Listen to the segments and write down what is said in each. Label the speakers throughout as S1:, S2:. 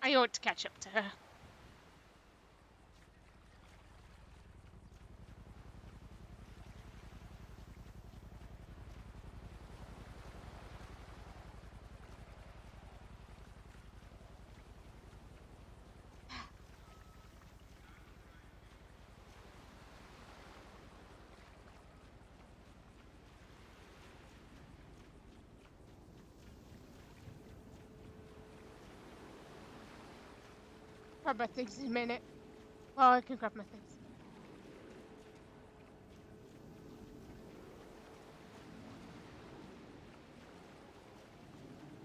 S1: I ought to catch up to her. Grab my things in a minute. Well, I can grab my things.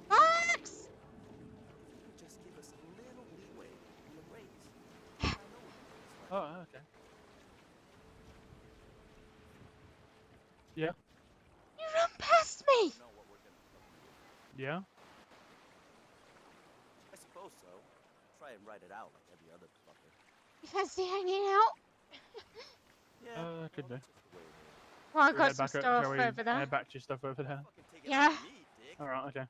S1: Max!
S2: Just give us a little leeway in the race. I know what it's like.
S3: Oh, okay. Yeah.
S1: You run past me!
S2: Know what we're gonna do.
S3: Yeah.
S2: I suppose so. Try and write it out like every other fucker.
S1: You fancy hanging out?
S2: Yeah.
S3: Could do.
S2: That's just the way it is.
S1: Well, I
S3: Shall we
S1: got
S3: head
S1: some
S3: back up-
S1: stuff
S3: shall we
S1: over there.
S3: Head back to your stuff over there.
S2: Fucking take it
S1: Yeah.
S2: out of me, dick.
S3: All right. Okay.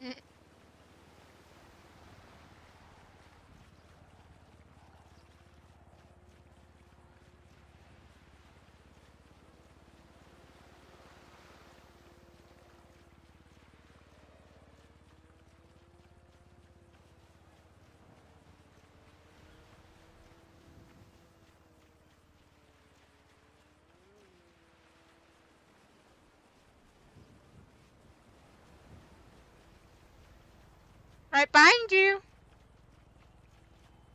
S1: Mm. Right behind you.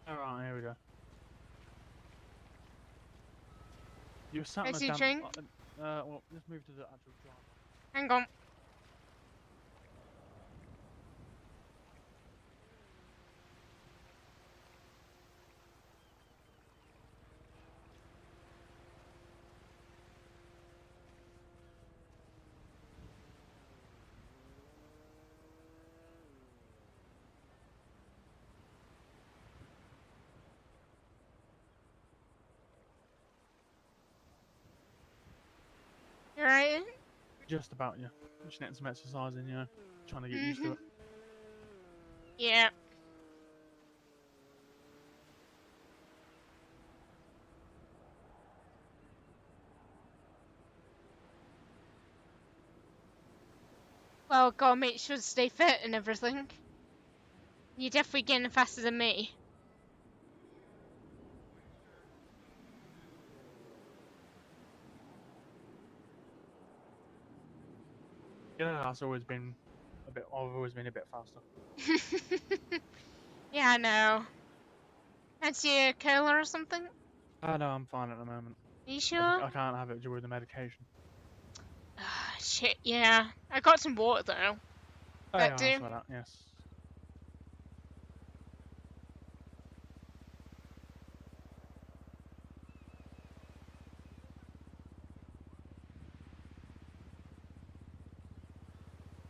S3: All right. Here we go. You sat on
S1: Where's
S3: a
S1: your
S3: damn.
S1: drink?
S3: Well, let's move to the actual drive.
S1: Hang on. You right?
S3: Just about, yeah. Just getting some exercise in, you know. Trying to get used to it.
S1: Yeah. Well, gotta make sure to stay fit and everything. You're definitely getting faster than me.
S3: Yeah, that's always been a bit. I've always been a bit faster.
S1: Yeah, I know. Fancy a cola or something?
S3: Oh no, I'm fine at the moment.
S1: Are you
S3: I
S1: sure?
S3: can't have it during the medication.
S1: Ah, shit, yeah. I got some water though.
S3: Oh
S1: That
S3: yeah,
S1: do?
S3: that's about that. Yes.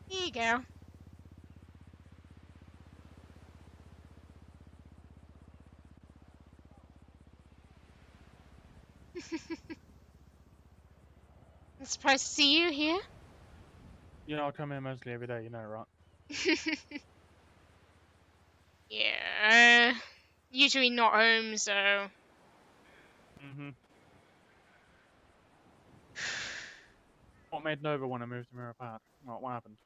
S1: Here you go. I'm surprised to see you here.
S3: You know, I come here mostly every day. You know, right?
S1: Yeah. Usually not home, so.
S3: Mhm. What made Nova want to move to Mirror Park? What happened?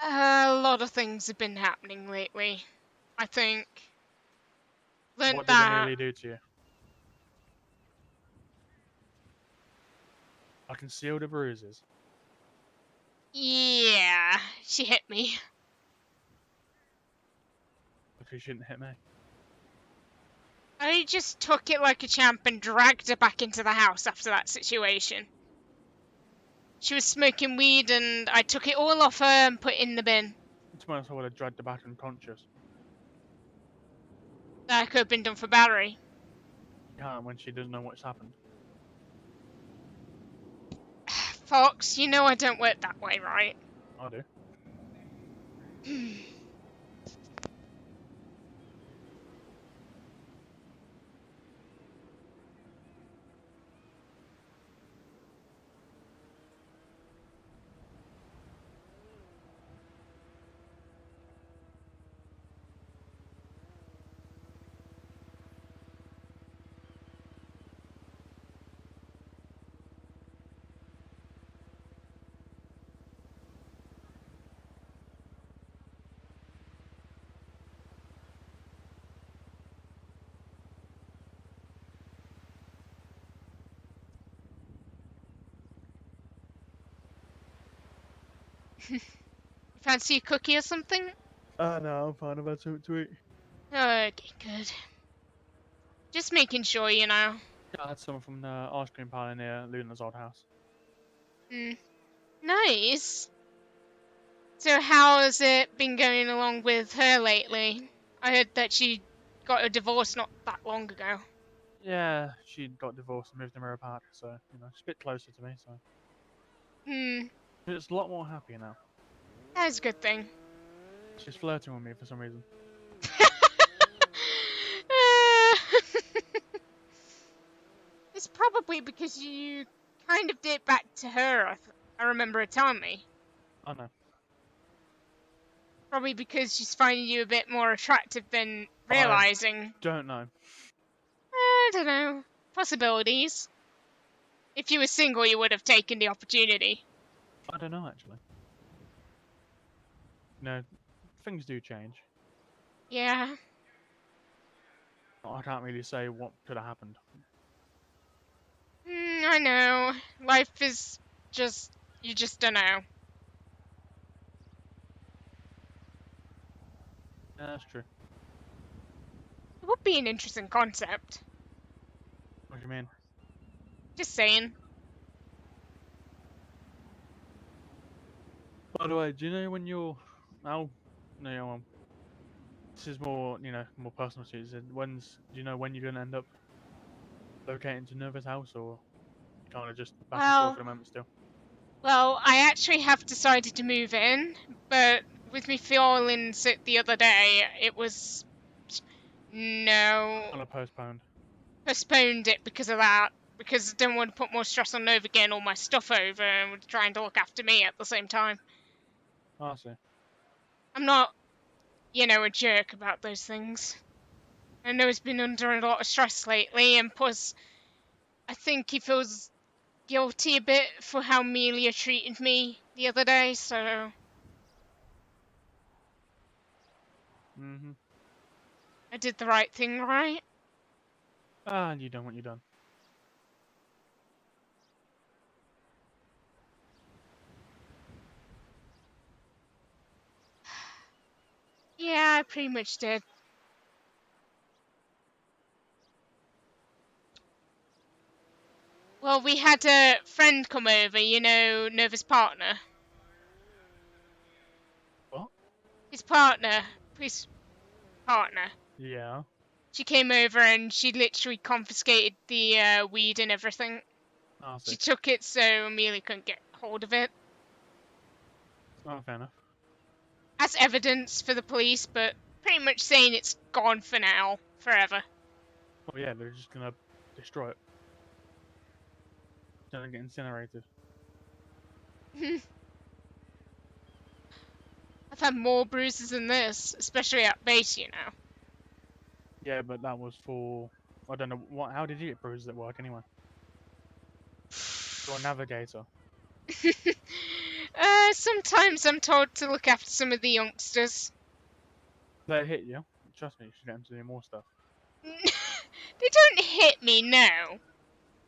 S1: A lot of things have been happening lately. I think. Learned
S3: What did they
S1: that.
S3: nearly do to you? I can see all the bruises.
S1: Yeah, she hit me.
S3: But you shouldn't hit me.
S1: I just took it like a champ and dragged her back into the house after that situation. She was smoking weed and I took it all off her and put it in the bin.
S3: To be honest, I would have dragged her back unconscious.
S1: That could have been done for Barry.
S3: You can't when she doesn't know what's happened.
S1: Fox, you know I don't work that way, right?
S3: I do.
S1: Fancy a cookie or something?
S3: No, I'm fine. About something to eat.
S1: Okay, good. Just making sure, you know.
S3: Yeah, I had someone from the ice cream parlor near Luna's old house.
S1: Hmm. Nice. So how has it been going along with her lately? I heard that she got a divorce not that long ago.
S3: Yeah, she got divorced and moved to Mirror Park, so, you know, she's a bit closer to me, so.
S1: Hmm.
S3: It's a lot more happier now.
S1: That's a good thing.
S3: She's flirting with me for some reason.
S1: It's probably because you kind of date back to her, I remember her telling me.
S3: I know.
S1: Probably because she's finding you a bit more attractive than
S3: I
S1: realizing.
S3: don't know.
S1: I don't know. Possibilities. If you were single, you would have taken the opportunity.
S3: I don't know, actually. No, things do change.
S1: Yeah.
S3: I can't really say what could have happened.
S1: I know. Life is just... You just don't know.
S3: Yeah, that's true.
S1: It would be an interesting concept.
S3: What do you mean?
S1: Just saying.
S3: By the way, do you know when you're... Oh, no, this is more, you know, more personal to you. Do you know when you're going to end up locating to Nova's house, or kind of just back and forth
S1: Well,
S3: for the moment still?
S1: I actually have decided to move in, but with me feeling sick the other day, it was... No.
S3: Kind of postponed.
S1: Postponed it because of that. Because I didn't want to put more stress on Nova getting all my stuff over and trying to look after me at the same time.
S3: Oh, I see.
S1: I'm not, a jerk about those things. I know he's been under a lot of stress lately, and plus, I think he feels guilty a bit for how Amelia treated me the other day, so
S3: Mm-hmm.
S1: I did the right thing, right?
S3: Ah, you done what you done.
S1: Yeah, I pretty much did. Well, we had a friend come over, Nova's partner.
S3: What?
S1: His partner, his partner.
S3: Yeah.
S1: She came over and she literally confiscated the weed and everything.
S3: Oh, I
S1: She
S3: see.
S1: took it so Amelia couldn't get hold of it.
S3: Oh, fair enough.
S1: As evidence for the police, but pretty much saying it's gone for now, forever.
S3: Well, yeah, they're just gonna destroy it. Gonna get incinerated.
S1: I've had more bruises than this, especially at base.
S3: Yeah, but that was for... I don't know, what. How did you get bruises at work anyway? You're a navigator.
S1: Sometimes I'm told to look after some of the youngsters.
S3: They hit you. Trust me, you should get them to do more stuff.
S1: They don't hit me, no.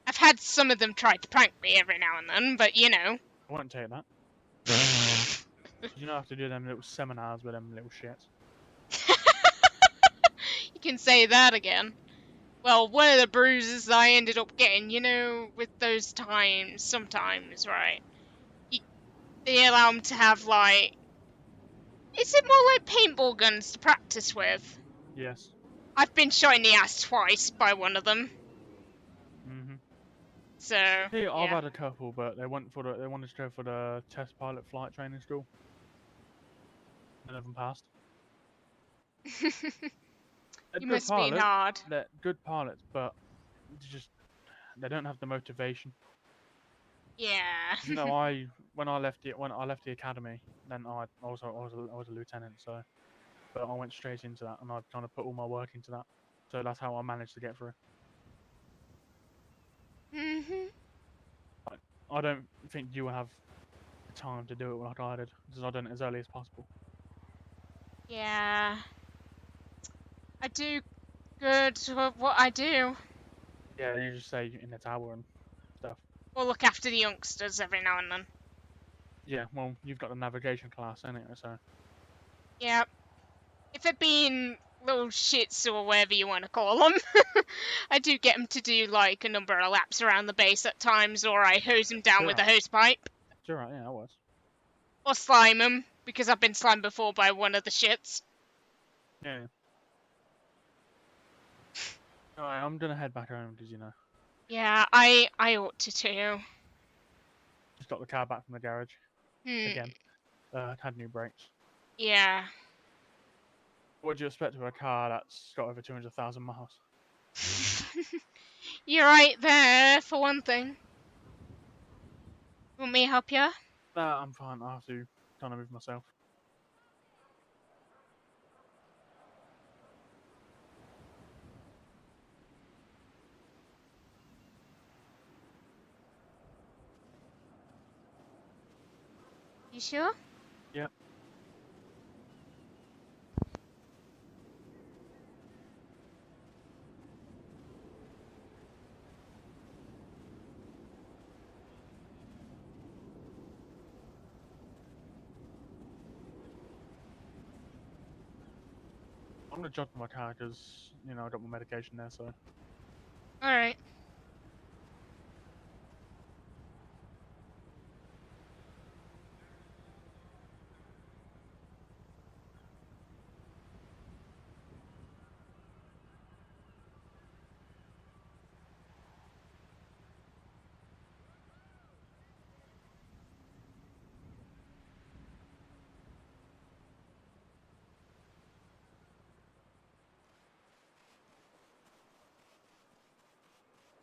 S1: I've had some of them try to prank me every now and then, but
S3: I won't take that. You don't have to do them little seminars with them little shits.
S1: You can say that again. Well, one of the bruises I ended up getting, with those times, sometimes, right? They allow them to have, like... Is it more like paintball guns to practice with?
S3: Yes.
S1: I've been shot in the ass twice by one of them.
S3: Mm-hmm.
S1: So
S3: See, I've
S1: yeah.
S3: had a couple, but they wanted to go for the test pilot flight training school. None of them passed. They're
S1: You
S3: good
S1: must have been
S3: pilots.
S1: hard.
S3: They're good pilots, but just they don't have the motivation.
S1: Yeah.
S3: You know, when I left the academy, then I was a lieutenant. So, but I went straight into that, and I kind of put all my work into that. So that's how I managed to get through.
S1: Mhm.
S3: I don't think you will have the time to do it like I did, because I done it as early as possible.
S1: Yeah. I do good with what I do.
S3: Yeah, you just stay in the tower and stuff.
S1: Or look after the youngsters every now and then.
S3: Yeah, well, you've got the navigation class anyway, so
S1: Yeah. If they're being little shits or whatever you want to call them, I do get them to do like a number of laps around the base at times, or I hose them down
S3: you're
S1: with a
S3: right.
S1: hose pipe.
S3: You're right. Yeah, I was.
S1: Or slime them, because I've been slimed before by one of the shits.
S3: Yeah. Alright, I'm gonna head back home because
S1: Yeah, I ought to too.
S3: just got the car back from the garage
S1: Hmm.
S3: again. Had new brakes.
S1: Yeah.
S3: What do you expect of a car that's got over 200,000 miles?
S1: You're right there, for one thing. Want me to help you?
S3: Nah, I'm fine. I have to kind of move myself.
S1: You sure?
S3: Yep. I'm gonna jog my car because I got my medication there. So
S1: Alright.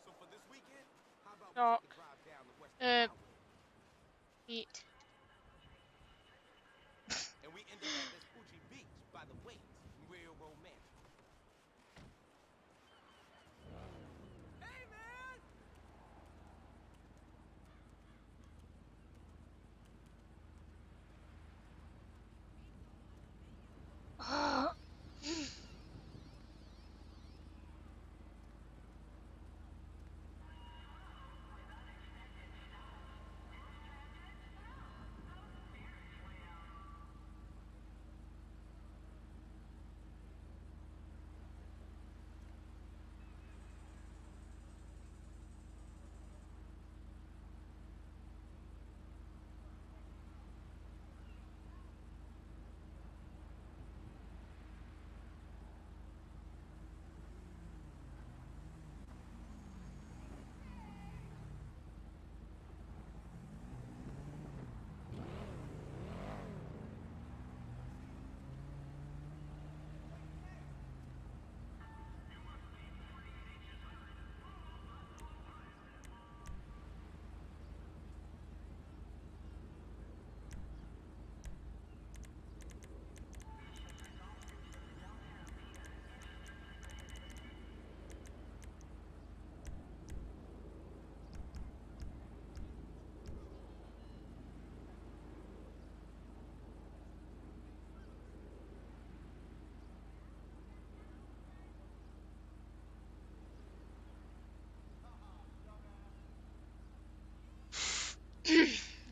S2: So for this weekend, how about we
S1: Doc.
S2: take a drive down the Western Highway
S1: Eat.
S2: and we end up at Vespucci Beach by the waves? Real romantic. Hey man!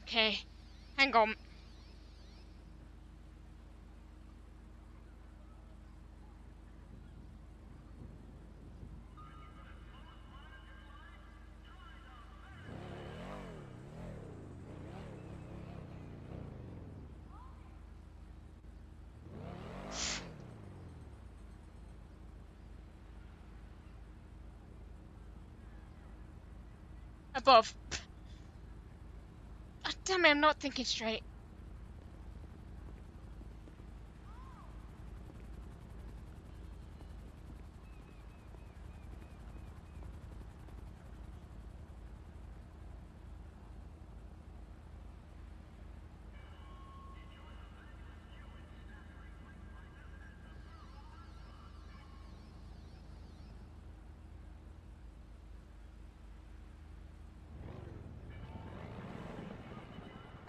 S1: Okay. Hang on. above. Oh, damn it, I'm not thinking straight.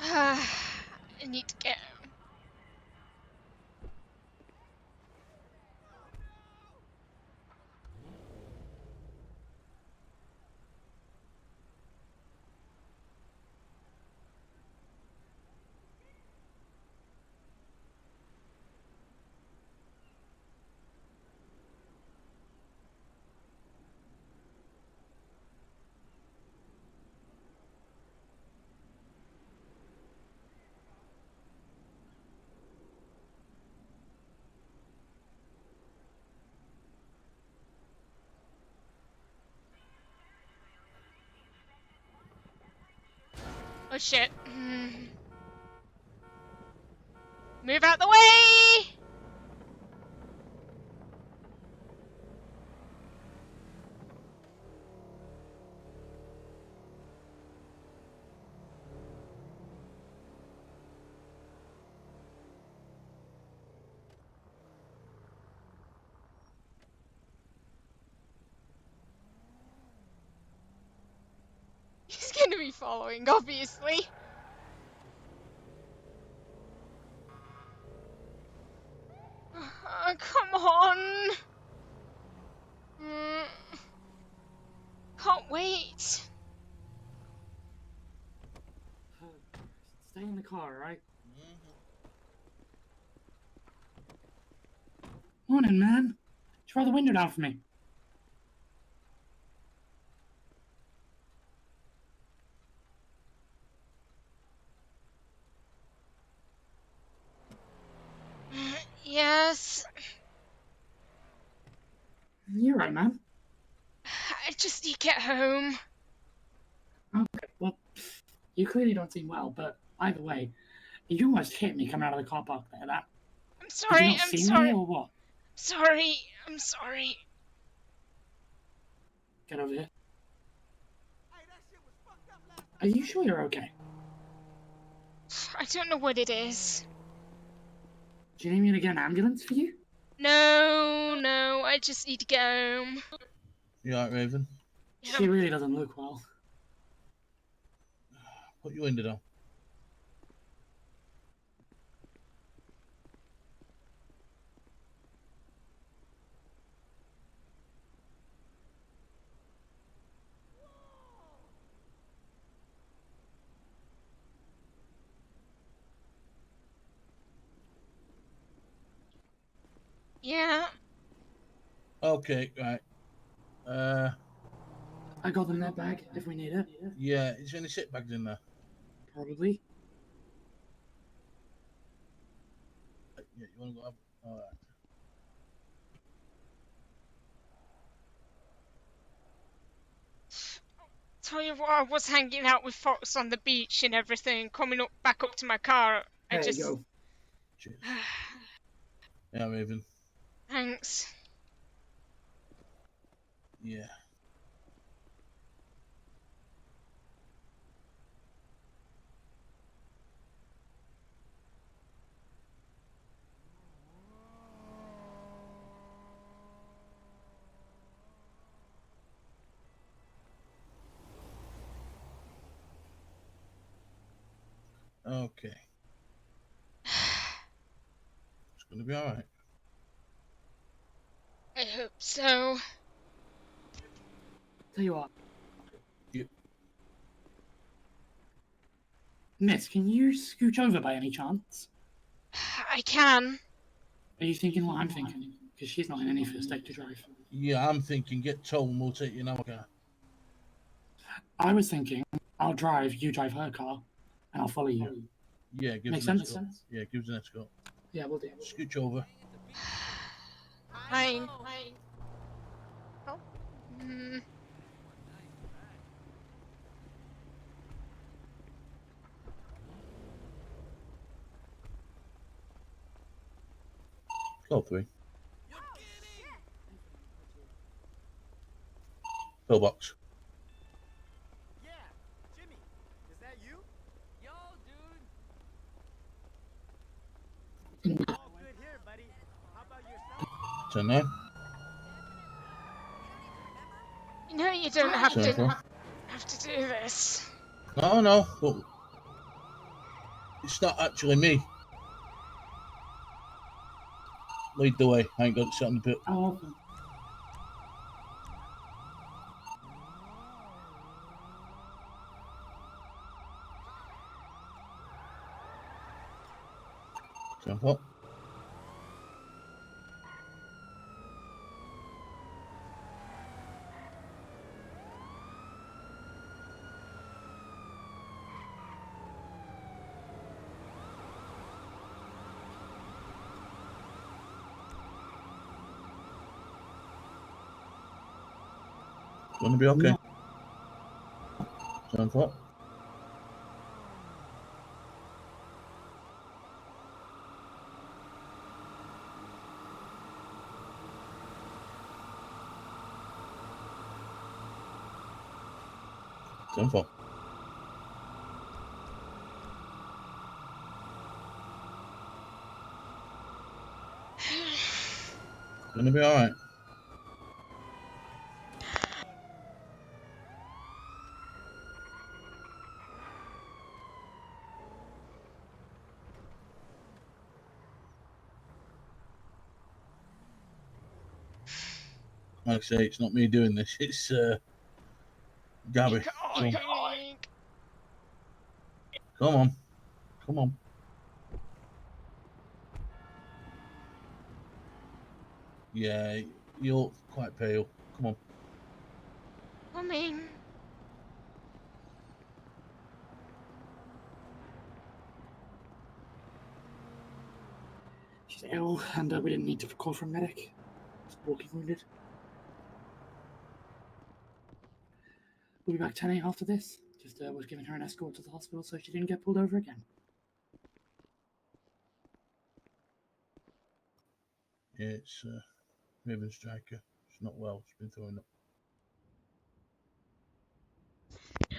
S1: I need to get home. Oh shit. Move out the way! He's gonna be following, obviously. Come on. Can't wait.
S4: Stay in the car, right? Morning, man. Just roll the window down for me.
S1: Yes.
S4: You're right, man.
S1: I just need to get home.
S4: Okay, well, you clearly don't seem well, but either way, you almost hit me coming out of the car park there. That
S1: I'm
S4: did you
S1: sorry,
S4: not
S1: I'm
S4: see
S1: sorry.
S4: me or what?
S1: Sorry, I'm sorry.
S4: Get over here. Are you sure you're okay?
S1: I don't know what it is.
S4: Do you need me to get an ambulance for you?
S1: No, I just need to get home.
S5: You alright, Raven?
S1: Yeah,
S4: She really doesn't look well.
S5: Put your window down.
S1: yeah.
S5: Okay, right.
S4: I got them that bag if we need it.
S5: Yeah, is there any sit bags in there?
S4: Probably.
S5: Yeah, you want to go have... Alright.
S1: Tell you what, I was hanging out with Fox on the beach and everything, coming up back up to my car. I
S4: There
S1: just.
S4: you go.
S5: Cheers. Yeah, Raven.
S1: Thanks.
S5: Yeah. Okay. It's gonna be alright.
S1: I hope so.
S4: Tell you what.
S5: You...
S4: Miss, can you scooch over by any chance?
S1: I can.
S4: Are you thinking what I'm thinking? Because she's not in any fit state to drive.
S5: Yeah, I'm thinking get told and we'll take you in our car.
S4: I was thinking I'll drive, you drive her car, and I'll follow you.
S5: Yeah, give
S4: Makes
S5: us an
S4: sense?
S5: escort. Yeah, give us an escort.
S4: Yeah, we'll do.
S5: Scooch over.
S1: Fine. Oh.
S5: Go 3. Pillbox.
S2: Yeah, Jimmy, is that you? Yo, dude. All good here, buddy. How about yourself?
S5: 10-9.
S1: You know you don't have
S5: 7-4.
S1: to do this.
S5: No, no. But it's not actually me. Lead the way. I ain't got it set on the bit.
S4: Oh,
S5: 7-4. Gonna be okay. 7-4. Simple. Gonna be alright. Like I say, it's not me doing this. It's Gabby.
S1: Come
S5: Come on. Come on. Yeah, you look quite pale. Come on.
S1: Coming.
S4: she's ill, and we didn't need to call for a medic. Just walking wounded. We'll be back 10 after this. Just was giving her an escort to the hospital so she didn't get pulled over again.
S5: Yeah, it's Raven Striker. She's not well. She's been throwing up. Do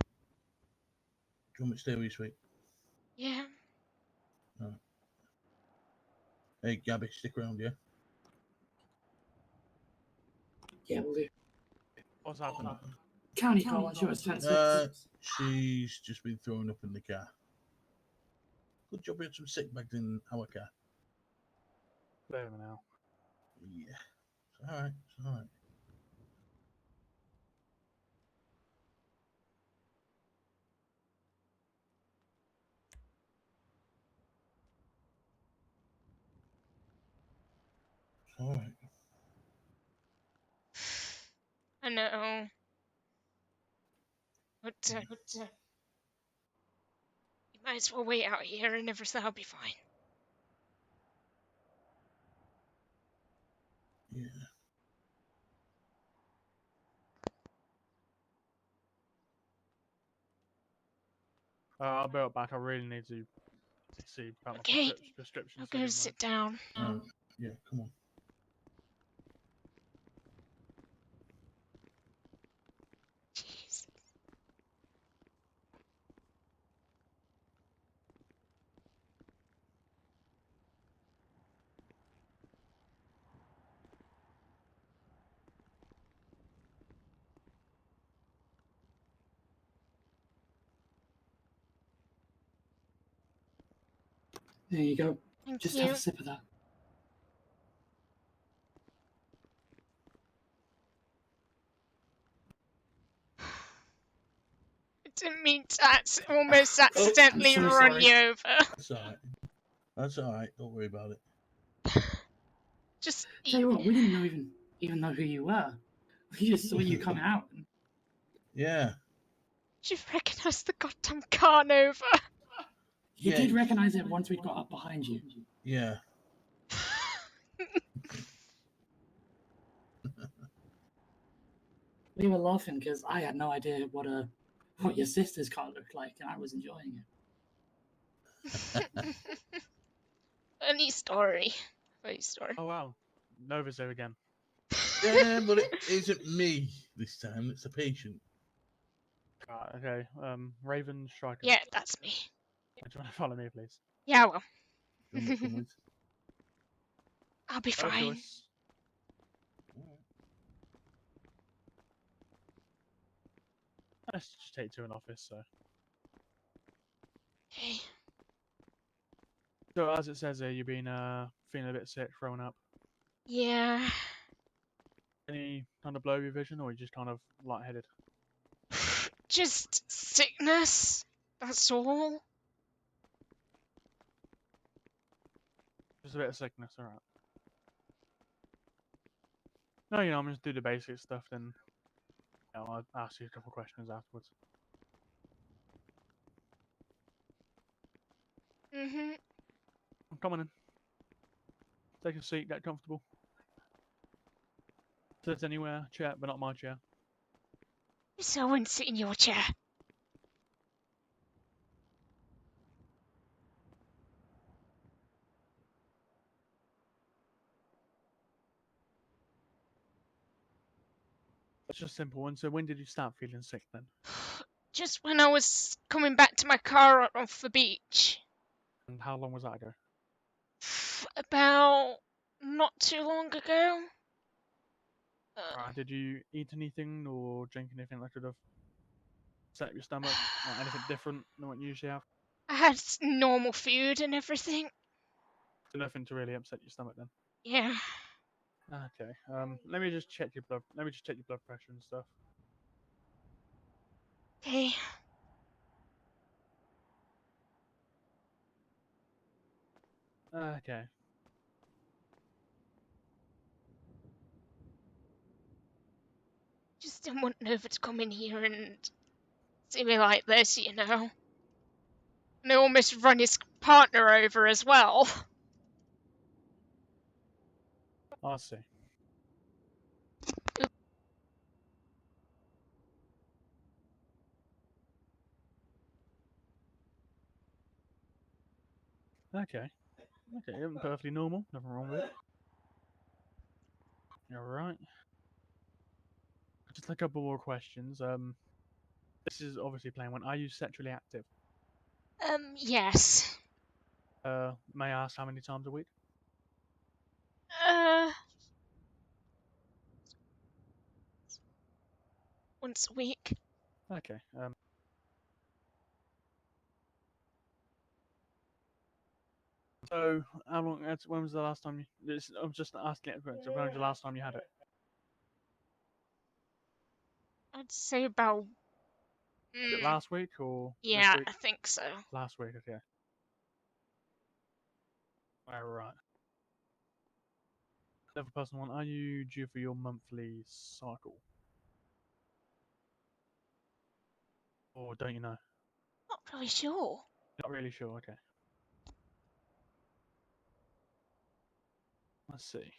S5: you want me to stay with you, sweet?
S1: Yeah.
S5: Hey, Gabby, stick around, yeah?
S4: Yeah, we'll do.
S3: What's happened?
S4: County call, she was
S5: She's just been throwing up in the car. Good job we had some sick bags in our car.
S3: There we now.
S5: Yeah. It's alright. It's alright. It's alright.
S1: I know. But you might as well wait out here and everything will be fine.
S5: Yeah.
S3: I'll be right back. I really need to see about my
S1: Okay.
S3: prescription.
S1: I'll go sit down.
S5: Yeah, come on.
S1: Jeez.
S4: There you go.
S1: Thank
S4: Just
S1: you.
S4: have a sip of that.
S1: I didn't mean to almost accidentally
S4: so
S1: run
S4: sorry.
S1: you over.
S5: That's alright. That's alright. Don't worry about it.
S1: Just
S4: Tell you what, we didn't know even know who you were. We just saw you coming out.
S5: Yeah.
S1: you've recognised the goddamn car Nova.
S4: You
S5: Yeah.
S4: did recognize it once we got up behind you.
S5: Yeah.
S4: We were laughing because I had no idea what your sister's car looked like, and I was enjoying it.
S1: Funny story. Wait, story.
S3: Oh wow, Nova's here again.
S5: Yeah, but it isn't me this time. It's the patient.
S3: Right, okay. Raven Striker.
S1: Yeah, that's me.
S3: Do you want to follow me, please?
S1: Yeah, well.
S5: Don't make some noise.
S1: I'll be
S3: No
S1: fine.
S3: choice. Let's just take to an office.
S1: Okay.
S3: So as it says here, you've been feeling a bit sick, throwing up.
S1: Yeah.
S3: Any kind of blurry vision, or are you just kind of lightheaded?
S1: Just sickness. That's all.
S3: Just a bit of sickness, alright. No, you know, I'm just do the basic stuff, then I'll ask you a couple of questions afterwards.
S1: Mm-hmm.
S3: I'm coming in. Take a seat, get comfortable. Sit anywhere, chair, but not my chair.
S1: So I wouldn't sit in your chair.
S3: It's just a simple one. So when did you start feeling sick then?
S1: Just when I was coming back to my car off the beach.
S3: And how long was that ago?
S1: About not too long ago.
S3: Right, did you eat anything or drink anything that could have set your stomach? Like anything different than what you usually have?
S1: I had normal food and everything.
S3: So nothing to really upset your stomach then?
S1: Yeah.
S3: Okay. Let me just check your blood. Let me just check your blood pressure and stuff.
S1: Okay.
S3: Okay.
S1: Just didn't want Nova to come in here and see me like this, you know. And I almost run his partner over as well.
S3: I see. Okay. Okay, perfectly normal. Nothing wrong with it. You're right. Just a couple more questions. This is obviously playing one. Are you sexually active?
S1: Yes.
S3: May I ask how many times a week?
S1: Uh, once a week.
S3: Okay. So how long? When was the last time you? I'm just asking it. So when was the last time you had it?
S1: I'd say about.
S3: Was it last week or this
S1: Yeah,
S3: week?
S1: I think so.
S3: Last week. Okay. All right. Another personal one. Are you due for your monthly cycle? Or don't you know?
S1: Not really sure.
S3: Not really sure. Okay. Let's see.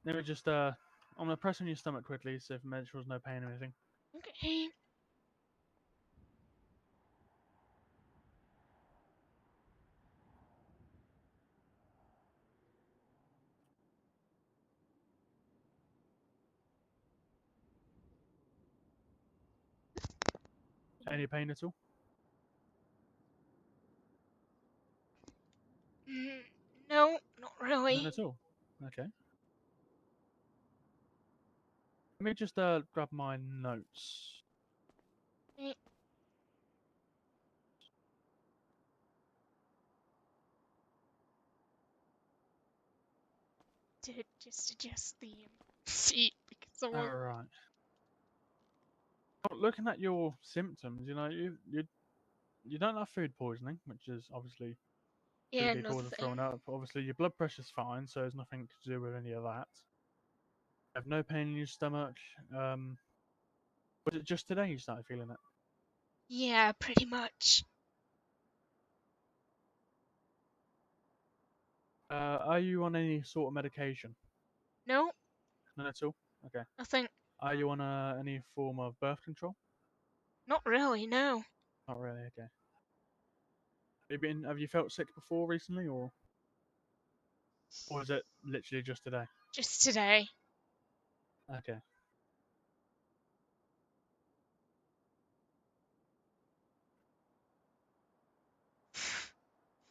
S3: Let me just I'm gonna press on your stomach quickly, see if make sure there's no pain or anything.
S1: Okay.
S3: Any pain at all?
S1: Mm, no, not
S3: None
S1: really.
S3: at all. Okay. Let me just grab my notes.
S1: Eh, to just adjust the seat because I
S3: All
S1: want.
S3: right. Well, looking at your symptoms, you know, you don't have food poisoning, which is obviously
S1: Yeah,
S3: could be a cause of
S1: nothing.
S3: throwing up. Obviously, your blood pressure's fine, so there's nothing to do with any of that. You have no pain in your stomach. Was it just today you started feeling it?
S1: Yeah, pretty much.
S3: Are you on any sort of medication?
S1: No,
S3: None at all. Okay.
S1: nothing.
S3: Are you on any form of birth control?
S1: Not really. No.
S3: Not really. Okay. Have you felt sick before recently, or is it literally just today?
S1: Just today.
S3: Okay.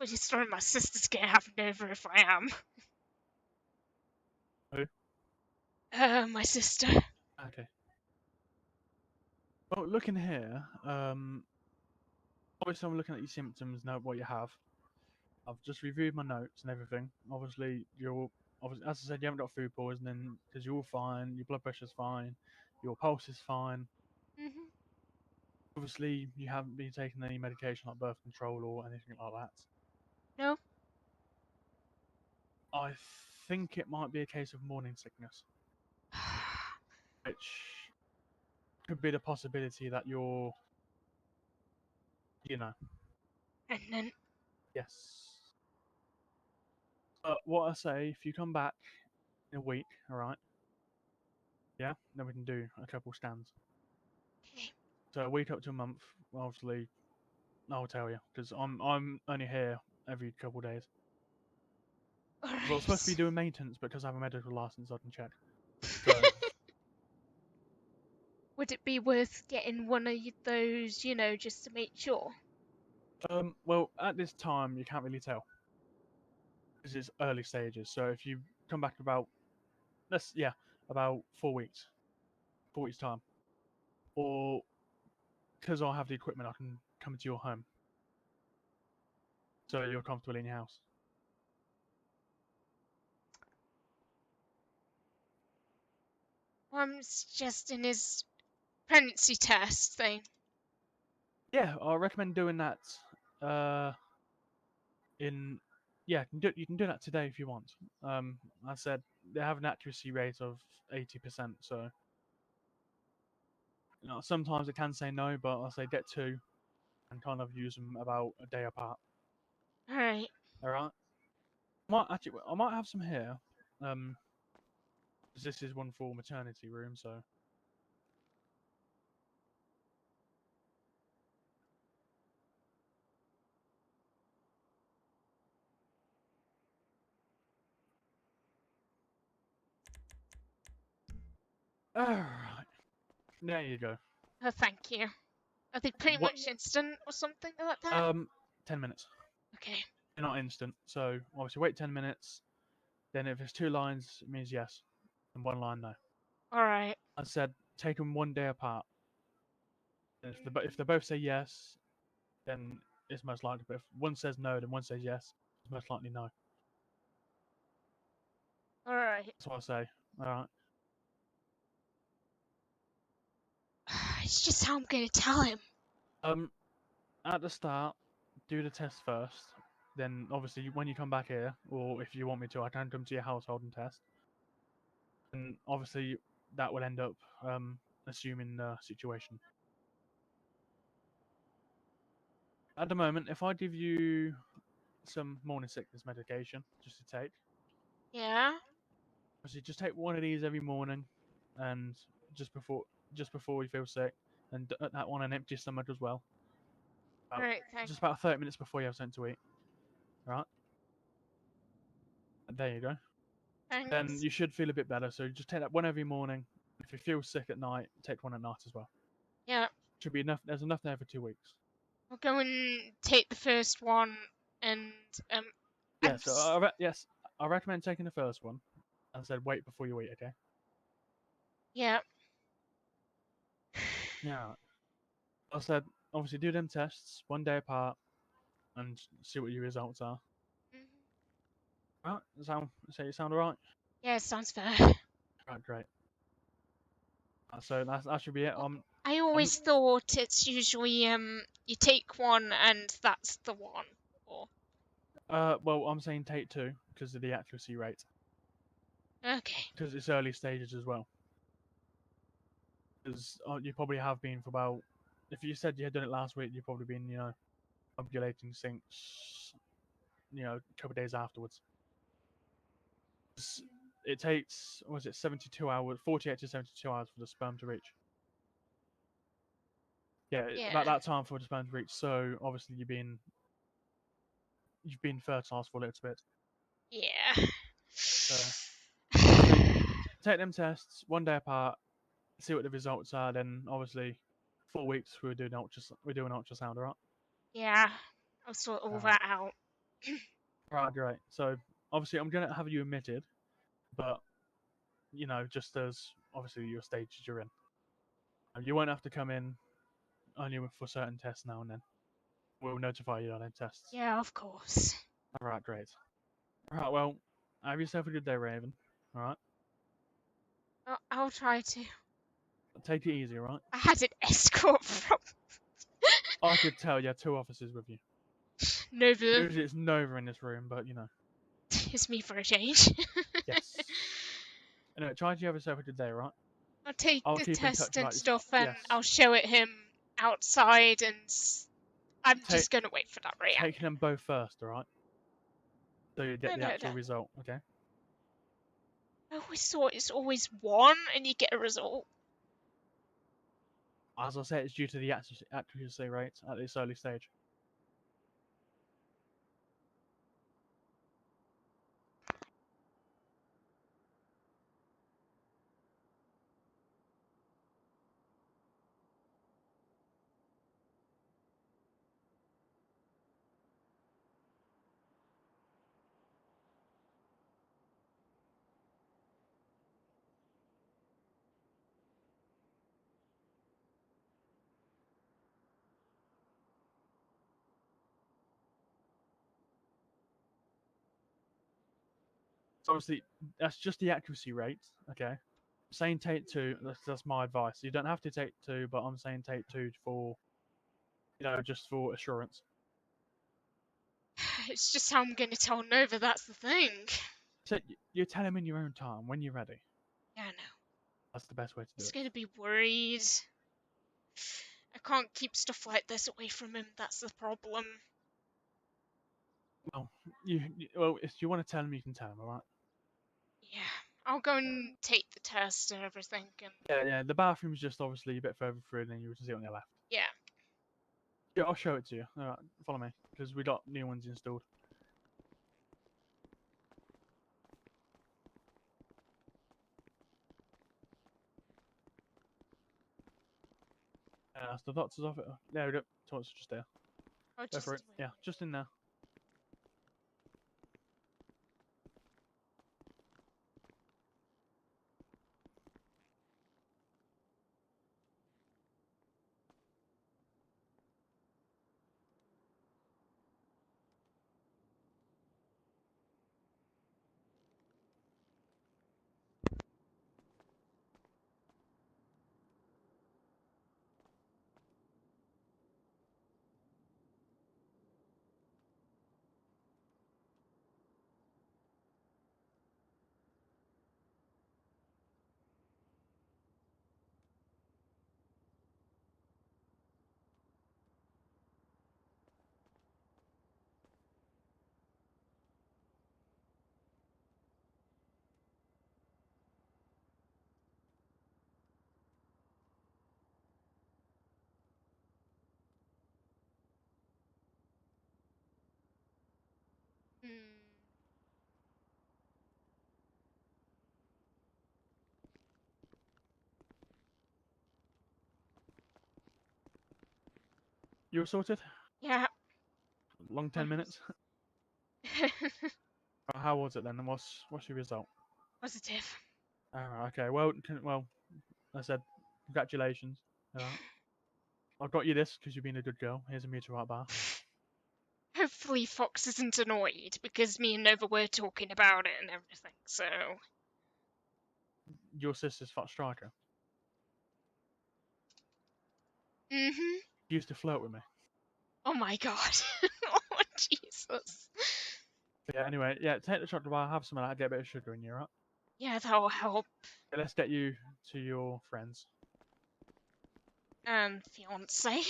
S1: I just thought my sister's gonna have me over if I am.
S3: Who?
S1: My sister.
S3: Okay. Well, looking here, obviously I'm looking at your symptoms, know what you have. I've just reviewed my notes and everything. Obviously, as I said, you haven't got food poisoning because you're all fine. Your blood pressure's fine. Your pulse is fine.
S1: Hmm.
S3: Obviously, you haven't been taking any medication like birth control or anything like that.
S1: No?
S3: I think it might be a case of morning sickness, which could be the possibility that you're, you know,
S1: Pregnant.
S3: yes. But what I say, if you come back in a week, all right, yeah, then we can do a couple scans.
S1: Okay.
S3: So a week up to a month, obviously, I'll tell you because I'm only here every couple of days. Well, I'm supposed to be
S1: Alright.
S3: doing maintenance, but because I have a medical license, I can check. So,
S1: Would it be worth getting one of those, just to make sure?
S3: well, at this time, you can't really tell because it's early stages. So if you come back about 4 weeks, 4 weeks time, or because I have the equipment, I can come to your home, so you're comfortable in your house.
S1: I'm suggesting his pregnancy test thing.
S3: Yeah, I recommend doing that. Uh, in yeah, you can do that today if you want. I said they have an accuracy rate of 80%, so sometimes it can say no, but I say get two and kind of use them about a day apart.
S1: Alright.
S3: All right. I might have some here. 'Cause this is one for maternity room, so all right. There you go.
S1: Oh, thank you. Are they pretty
S3: What?
S1: much instant or something like that?
S3: 10 minutes.
S1: Okay.
S3: They're not instant, so obviously wait 10 minutes. Then if it's 2 lines, it means yes, and 1 line no.
S1: Alright.
S3: I said take them 1 day apart. And if they both say yes, then it's most likely. But if one says no, then one says yes, it's most likely no.
S1: Alright.
S3: That's what I say. All right.
S1: It's just how I'm gonna tell him.
S3: Um, at the start, do the test first. Then obviously when you come back here, or if you want me to, I can come to your household and test. And obviously that will end up assuming the situation. At the moment, if I give you some morning sickness medication just to take,
S1: Yeah?
S3: obviously just take one of these every morning, and just before just before you feel sick, and that one on an empty stomach as well.
S1: Alright, thanks.
S3: Just about 30 minutes before you have something to eat. Right? There you go. Then
S1: Thanks.
S3: you should feel a bit better. So just take that one every morning. If you feel sick at night, take one at night as well.
S1: Yeah.
S3: Should be enough. There's enough there for 2 weeks.
S1: I'll go and take the first one and
S3: Yeah. So yes, I recommend taking the first one. As I said, wait before you eat. Okay.
S1: yeah.
S3: Yeah. I said obviously do them tests 1 day apart and see what your results are.
S1: Mhm.
S3: Right? You sound alright?
S1: Yeah, sounds fair.
S3: Right. Great. So that should be it.
S1: I
S3: I'm
S1: always thought it's usually you take one and that's the one. Or
S3: well, I'm saying take two because of the accuracy rate.
S1: okay.
S3: Because it's early stages as well. Because you probably have been for about. If you said you had done it last week, you've probably been, ovulating since, a couple of days afterwards. It takes, was it 72 hours, 48 to 72 hours for the sperm to reach. Yeah,
S1: Yeah.
S3: about that time for the sperm to reach. So obviously you've been fertilized for a little bit.
S1: Yeah.
S3: So obviously take them tests 1 day apart, see what the results are. Then obviously 4 weeks we do an ultrasound, alright?
S1: Yeah. I'll sort all
S3: Alright.
S1: that out.
S3: Right, great. So obviously I'm gonna have you admitted, but just as obviously your stages you're in. You won't have to come in only for certain tests now and then. We'll notify you on them tests.
S1: Yeah, of course.
S3: Alright, great. Alright, well, have yourself a good day, Raven. Alright?
S1: I'll try to.
S3: Take it easy, alright?
S1: I had an escort from
S3: I could tell you had 2 officers with you.
S1: Nova.
S3: Usually it's Nova in this room, but
S1: It's me for a change.
S3: yes. Anyway, try to have yourself a good day, right?
S1: I'll take
S3: I'll
S1: the
S3: keep in touch
S1: test and
S3: about this.
S1: stuff, and
S3: Yes.
S1: I'll show it him outside, and I'm
S3: Take-
S1: just gonna wait for that reaction.
S3: Take them both first, alright? So you get the
S1: No,
S3: actual
S1: no.
S3: result, okay?
S1: I always thought it's always one, and you get a result.
S3: As I said, it's due to the accuracy rate at this early stage. So obviously, that's just the accuracy rate, okay? I'm saying take 2, that's my advice. You don't have to take 2, but I'm saying take 2 for, just for assurance.
S1: It's just how I'm gonna tell Nova. That's the thing.
S3: So you tell him in your own time when you're ready.
S1: Yeah, I know.
S3: That's the best way to do
S1: He's
S3: it.
S1: gonna be worried. I can't keep stuff like this away from him. That's the problem.
S3: Well, if you want to tell him, you can tell him, alright?
S1: Yeah, I'll go and take the test and everything, and
S3: Yeah. The bathroom's just obviously a bit further through than you can see on your left.
S1: yeah.
S3: Yeah, I'll show it to you. Alright, follow me, because we got new ones installed. That's the doctor's office. There we go. Doctor's just there.
S1: Oh,
S3: Go
S1: just
S3: for it. Yeah, just in there.
S1: Hmm.
S3: You all sorted?
S1: Yeah.
S3: Long 10 minutes? How was it then? And what's your result?
S1: Positive.
S3: Alright, okay. Well, I said, congratulations. Alright. I've got you this because you've been a good girl. Here's a meteorite bar.
S1: Hopefully Fox isn't annoyed because me and Nova were talking about it and everything, so
S3: Your sister's Fox Striker.
S1: mhm.
S3: She used to flirt with me.
S1: Oh my god. Oh Jesus.
S3: Yeah, anyway, take the chocolate bar, have some of that, get a bit of sugar in you, right?
S1: Yeah, that'll help.
S3: Okay, let's get you to your friends.
S1: And fiance.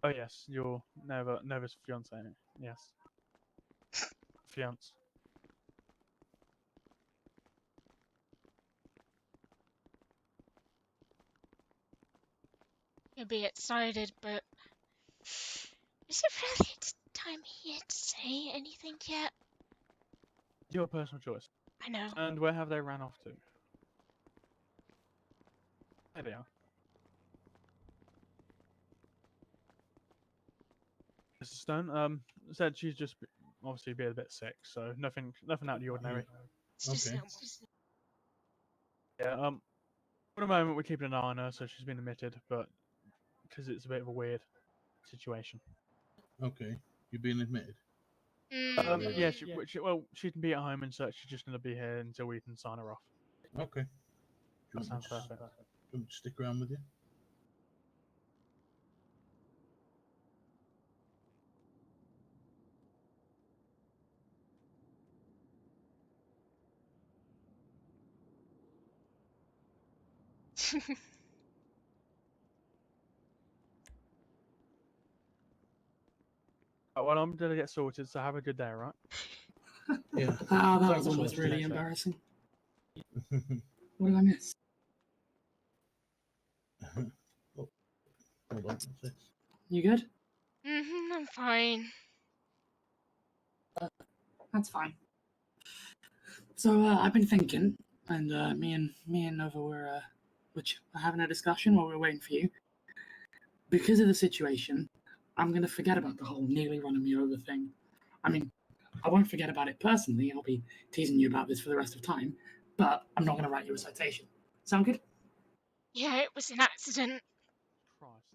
S3: Oh yes, your Nova's fiance. Yes. Fiance.
S1: You'll be excited, but is it really time here to say anything yet?
S3: Your personal choice.
S1: I know.
S3: And where have they ran off to? There they are. Mrs. Stone, said she's just obviously a bit sick, so nothing out of the ordinary.
S1: It's just
S5: Okay.
S1: normal.
S3: Yeah, for the moment we're keeping an eye on her, so she's been admitted, but because it's a bit of a weird situation.
S5: Okay. You're being admitted.
S3: Yeah, she can be at home and such. She's just going to be here until we can sign her off.
S5: Okay. Do
S3: That
S5: you want
S3: sounds
S5: me to,
S3: perfect.
S5: do you want me to stick around with you?
S3: Well, I'm going to get sorted, so have a good day, alright?
S5: Yeah.
S4: Oh, that
S5: Thanks,
S4: was almost
S5: Sophie.
S4: really
S3: Thanks, mate.
S4: embarrassing. What did I miss?
S5: Oh, hold on. What's this?
S4: You good?
S1: I'm fine.
S4: That's fine. So I've been thinking, and me and Nova were having a discussion while we were waiting for you. Because of the situation, I'm gonna forget about the whole nearly running me over thing. I mean, I won't forget about it personally. I'll be teasing you about this for the rest of time, but I'm not gonna write you a citation. Sound good?
S1: Yeah, it was an accident.
S3: Christ.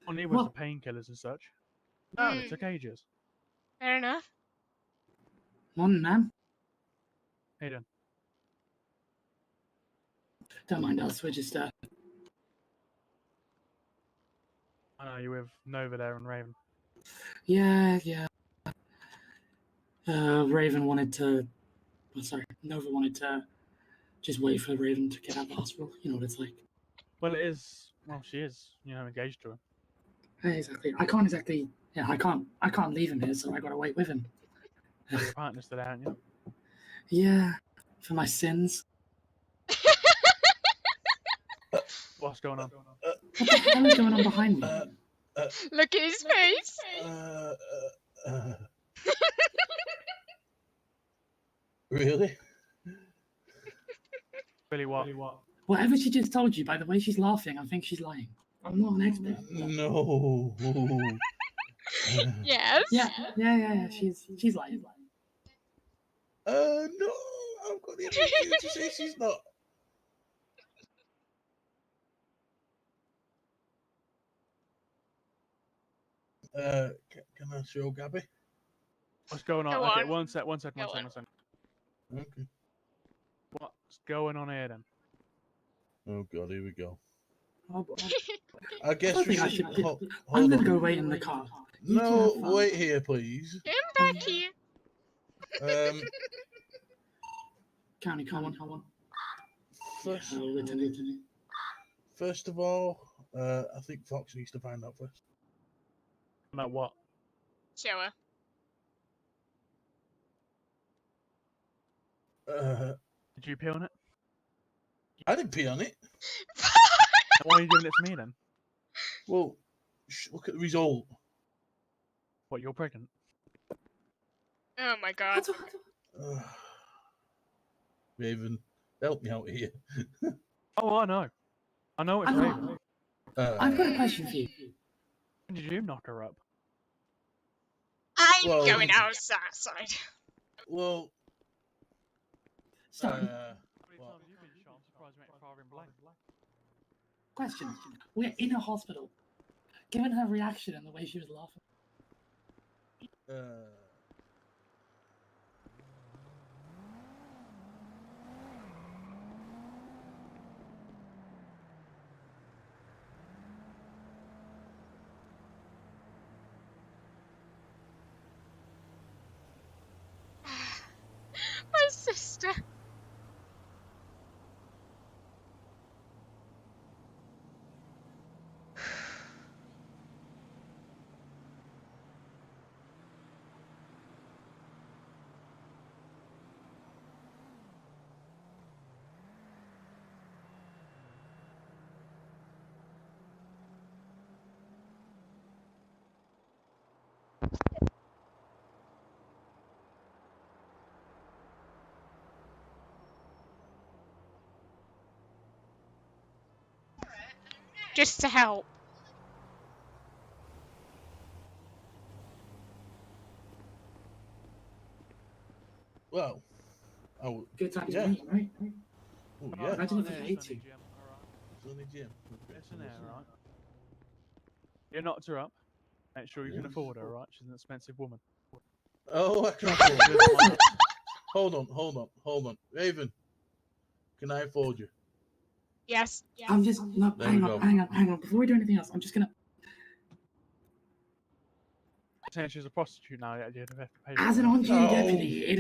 S3: Only was the
S4: Well,
S3: painkillers and such. No, it
S1: Mm,
S3: took ages.
S1: fair enough.
S4: morning, ma'am.
S3: Hey, then.
S4: Don't mind us. We're just
S3: I know you're with Nova there and Raven.
S4: yeah. Raven wanted to. Oh, sorry, Nova wanted to just wait for Raven to get out of the hospital. You know what it's like.
S3: Well, it is. Well, she is, engaged to him.
S4: Exactly. I can't exactly. Yeah, I can't leave him here, so I gotta wait with him.
S3: Well, your partner's still out, you.
S4: Yeah, for my sins.
S3: What's going on?
S4: What the hell is going on behind me?
S1: Look at his face.
S5: Really?
S3: Really, what?
S4: Whatever she just told you, by the way she's laughing, I think she's lying. I'm not an expert.
S5: No.
S1: Yes.
S4: Yeah. She's lying.
S5: No. I've got the ability to say she's not. Can I show Gabby?
S3: What's going on?
S1: Go
S3: Okay,
S1: on.
S3: one sec.
S1: Go on.
S5: Okay.
S3: What's going on here then?
S5: Oh God, here we go.
S4: Oh, boy.
S5: I guess
S4: I
S5: we
S4: think I
S5: should.
S4: should.
S5: Hold
S4: I'm gonna
S5: on.
S4: go wait in the car. You two
S5: No,
S4: have fun.
S5: wait here, please.
S1: Come back here.
S5: Um,
S4: County, come on.
S5: first,
S4: Oh, Lieutenant.
S5: first of all, I think Fox needs to find out first.
S3: About what?
S1: Show her.
S3: Did you pee on it?
S5: I didn't pee on it.
S3: Why are you giving it to me then?
S5: Well, look at the result.
S3: What, you're pregnant?
S1: Oh my god.
S5: Raven, help me out here.
S3: Oh, I know. I know it's
S4: I know.
S3: Raven.
S4: I've got a question for you.
S3: When did you knock her up?
S1: I'm
S5: Well,
S1: going outside.
S5: Well,
S4: So,
S3: How many times have you been shot? I'm surprised you ain't firing blank.
S4: question. We're in a hospital. Given her reaction and the way she was laughing.
S1: My sister. just to help.
S5: Well, I would.
S4: Good time
S5: Yeah.
S4: to meet, right?
S5: Oh,
S3: Alright,
S5: yeah.
S4: Imagine if
S3: it's
S4: I
S3: an
S4: hate
S3: air,
S4: you.
S3: Jim, alright?
S5: It's only Jim. Okay,
S3: It's an
S5: well,
S3: air,
S5: listen.
S3: right? You knocked her up. Make sure you can
S5: Yes.
S3: afford her, right? She's an expensive woman.
S5: Oh, I can
S3: Trust me,
S5: afford
S3: she
S5: you.
S3: doesn't like
S5: Hold on. Raven, can I afford you?
S1: Yes.
S4: I'm just no.
S5: There
S4: Hang
S5: we
S4: on,
S5: go.
S4: hang on. Before we do anything else, I'm just gonna,
S3: saying she's a prostitute now, yeah, you'd have to pay
S4: as
S3: for
S4: an
S3: her.
S4: on-duty
S5: No.
S4: deputy, it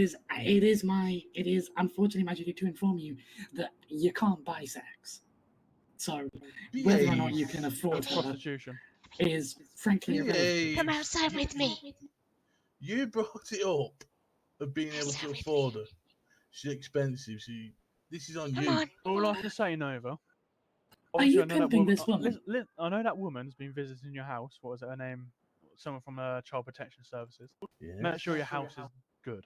S4: is unfortunately my duty to inform you that you can't buy sex. So whether or not you can
S5: Behave.
S4: afford
S3: That's
S4: her
S3: prostitution.
S4: is frankly irrelevant.
S1: Come
S5: Behave.
S1: outside with me.
S5: You brought it up of being able to afford her. She's expensive. This is on
S1: Come
S5: you.
S1: on.
S3: All I can say, Nova.
S4: Are
S3: Obviously,
S4: you
S3: I know that
S4: pimping
S3: woman.
S4: this woman?
S3: I know that woman's been visiting your house. What was her name? Someone from Child Protection Services.
S5: Yes.
S3: Make sure your house is good.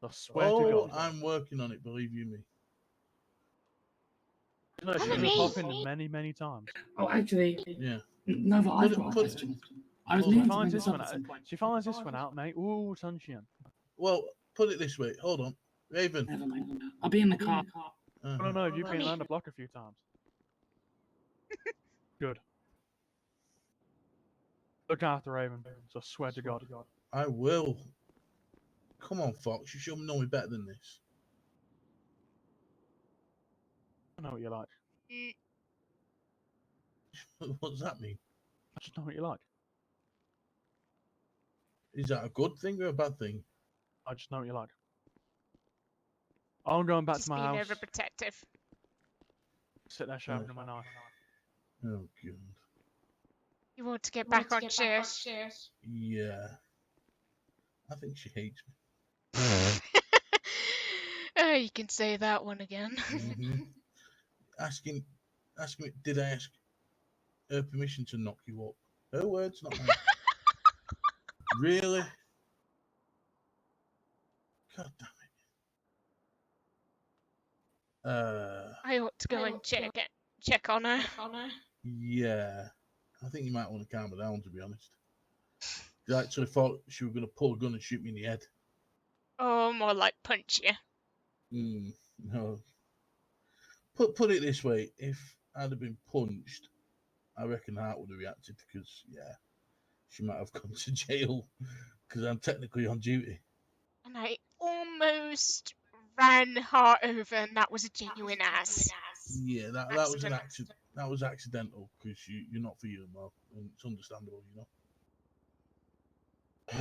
S3: I swear to
S5: Oh,
S3: God.
S5: I'm working on it. Believe you me.
S3: No, she's
S1: Follow
S3: gonna
S1: me.
S3: pop in many, many times.
S4: Oh, actually,
S5: Yeah.
S4: Nova, I've
S5: Put it-
S4: got a
S5: put it-
S4: question. I was
S5: Hold on.
S4: meaning to
S3: Finds
S4: bring
S3: this
S4: this up
S3: one
S4: at
S3: out.
S4: some point.
S3: She finds this one out, mate. Ooh, sunshine.
S5: Well, put it this way. Hold on, Raven.
S4: Never mind. I'll be in the car.
S3: I don't know. You've been
S1: Mommy.
S3: around the block a few times. Good. Look after Raven. So I swear to God.
S5: I will. Come on, Fox. You should know me better than this.
S3: I know what you like.
S1: Mm,
S5: What does that mean?
S3: I just know what you like.
S5: Is that a good thing or a bad thing?
S3: I just know what you like. I'm going back
S1: Just
S3: to my
S1: being
S3: house.
S1: overprotective.
S3: Sit there sharpening my knife.
S5: Oh, God.
S1: You want to get back on shift.
S5: Yeah. I think she hates me.
S1: Oh, you can say that one again.
S5: Mm-hmm. Asking me, did I ask her permission to knock you up? Her words, not mine. Really? God damn it.
S1: I ought to go and check on her.
S5: Yeah. I think you might want to calm her down, to be honest. I actually thought she was going to pull a gun and shoot me in the head.
S1: Oh, more like punch you.
S5: No. Put it this way, if I'd have been punched, I reckon Hart would have reacted because, yeah, she might have gone to jail because I'm technically on duty.
S1: And I almost ran Hart over, and that was a genuine ass.
S5: Yeah, that was an accident. That was accidental because you're not feeling well, and it's understandable, you know.